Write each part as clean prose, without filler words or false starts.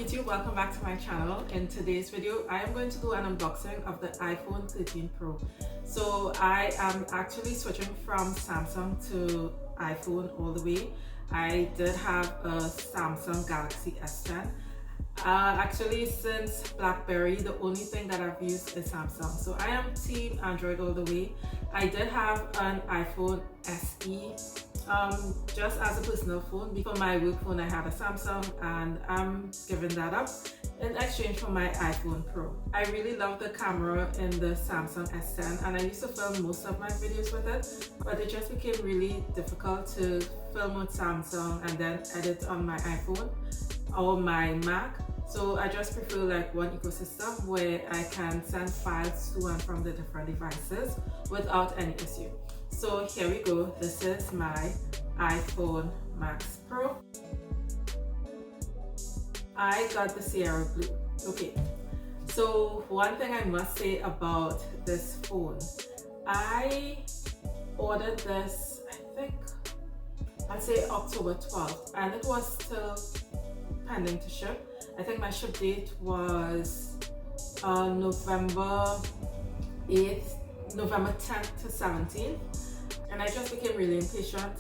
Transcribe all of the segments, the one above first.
YouTube? Welcome back to my channel. In today's video I am going to do an unboxing of the iPhone 13 Pro. So I am actually switching from Samsung to iPhone all the way. I did have a Samsung Galaxy S10. Actually, since BlackBerry, the only thing that I've used is Samsung. So I am team Android all the way. I did have an iPhone SE just as a personal phone. For my work phone I had a Samsung, and I'm giving that up in exchange for my iPhone Pro. I really love the camera in the Samsung S10 and I used to film most of my videos with it, but it just became really difficult to film with Samsung and then edit on my iPhone or my Mac. So I just prefer like one ecosystem where I can send files to and from the different devices without any issue. So here we go. This is my iPhone Max Pro. I got the Sierra Blue. Okay, so one thing I must say about this phone, I ordered this, I think, I'd say October 12th, and it was still pending to ship. I think my ship date was November 8th, November 10th to 17th, and I just became really impatient.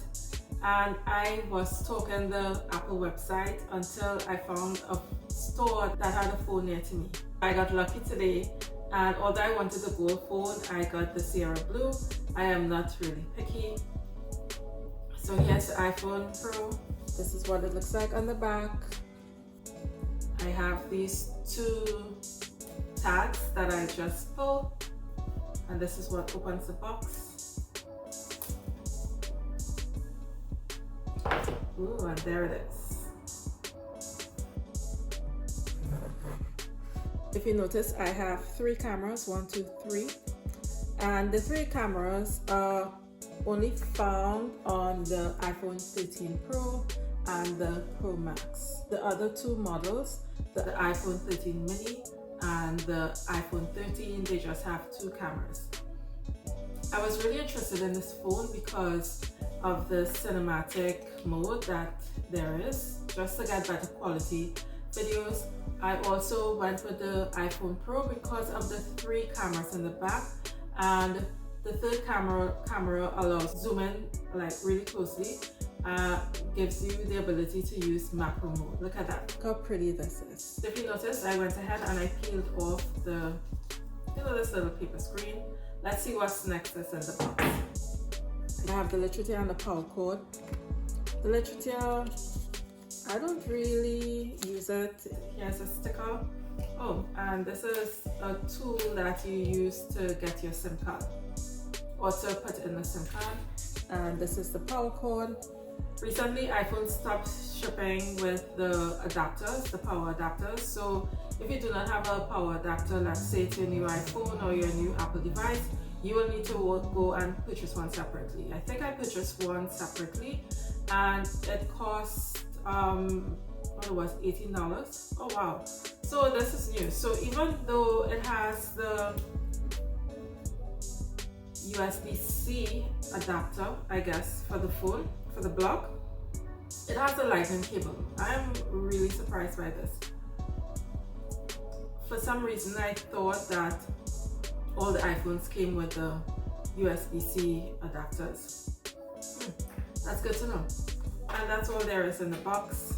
And I was stalking the Apple website until I found a store that had a phone near to me. I got lucky today, and although I wanted the gold phone, I got the Sierra Blue. I am not really picky. So here's the iPhone Pro. This is what it looks like on the back. I have these two tags that I just pull, and this is what opens the box. Ooh, and there it is. If you notice, I have three cameras, 1, 2, 3, and the three cameras are only found on the iPhone 13 Pro and the Pro Max. The other two models, the iPhone 13 mini and the iPhone 13, they just have two cameras. I was really interested in this phone because of the cinematic mode that there is, just to get better quality videos. I also went with the iPhone Pro because of the three cameras in the back, and the third camera allows zoom in like really closely, gives you the ability to use macro mode. Look at that, look how pretty this is. If you notice, I went ahead and I peeled off the, this little paper screen. Let's see what's next is in the box. I have the literature and the power cord. The literature, I don't really use it. Here's a sticker. Oh, and this is a tool that you use to get your SIM card, or to put in the SIM card. And this is the power cord. Recently, iPhone stopped shipping with the adapters, the power adapters. So if you do not have a power adapter, let's say to your new iPhone or your new Apple device, you will need to go and purchase one separately. I think I purchased one separately, and it cost what it was, $18. Oh wow! So this is new. So even though it has the USB-C adapter, I guess, for the phone, for the block, it has a lightning cable. I am really surprised by this. For some reason, I thought that all the iPhones came with the USB-C adapters. That's good to know. And that's all there is in the box.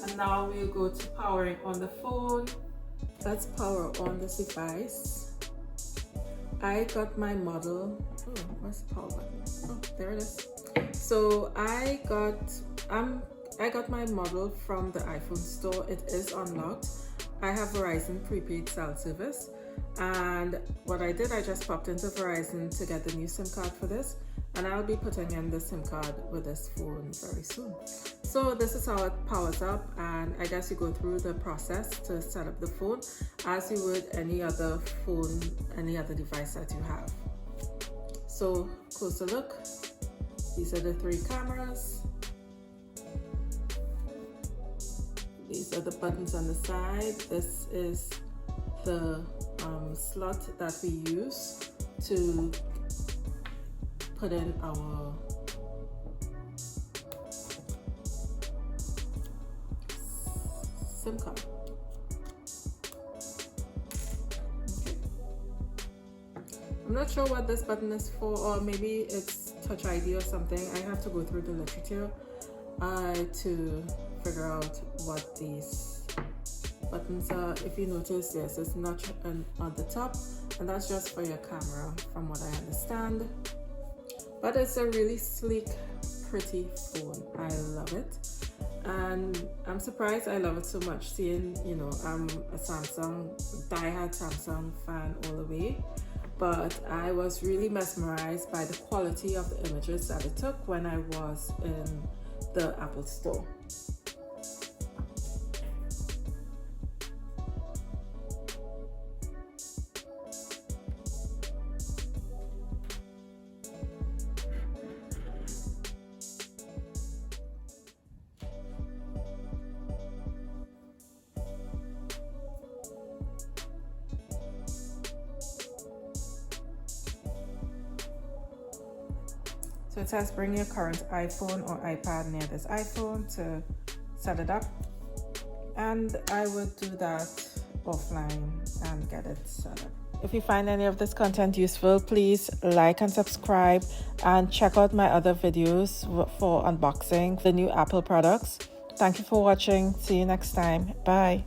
And now we'll go to powering on the phone. Let's power on this device. I got my model. Oh, where's the power button? Oh, there it is. So I got my model from the iPhone store. It is unlocked. I have Verizon prepaid cell service, and what I did, I just popped into Verizon to get the new SIM card for this, and I'll be putting in the SIM card with this phone very soon. So this is how it powers up, and I guess you go through the process to set up the phone as you would any other phone, any other device that you have. So closer look, these are the three cameras. These are the buttons on the side. This is the slot that we use to put in our SIM card. Okay. I'm not sure what this button is for, or maybe it's Touch ID or something. I have to go through the literature to figure out what these buttons are. If you notice, yes, it's notch on the top, and that's just for your camera from what I understand. But it's a really sleek, pretty phone. I love it, and I'm surprised I love it so much, seeing, you know, I'm a diehard Samsung fan all the way, but I was really mesmerized by the quality of the images that it took when I was in the Apple Store. So it says bring your current iPhone or iPad near this iPhone to set it up. And I would do that offline and get it set up. If you find any of this content useful, please like and subscribe, and check out my other videos for unboxing the new Apple products. Thank you for watching. See you next time. Bye.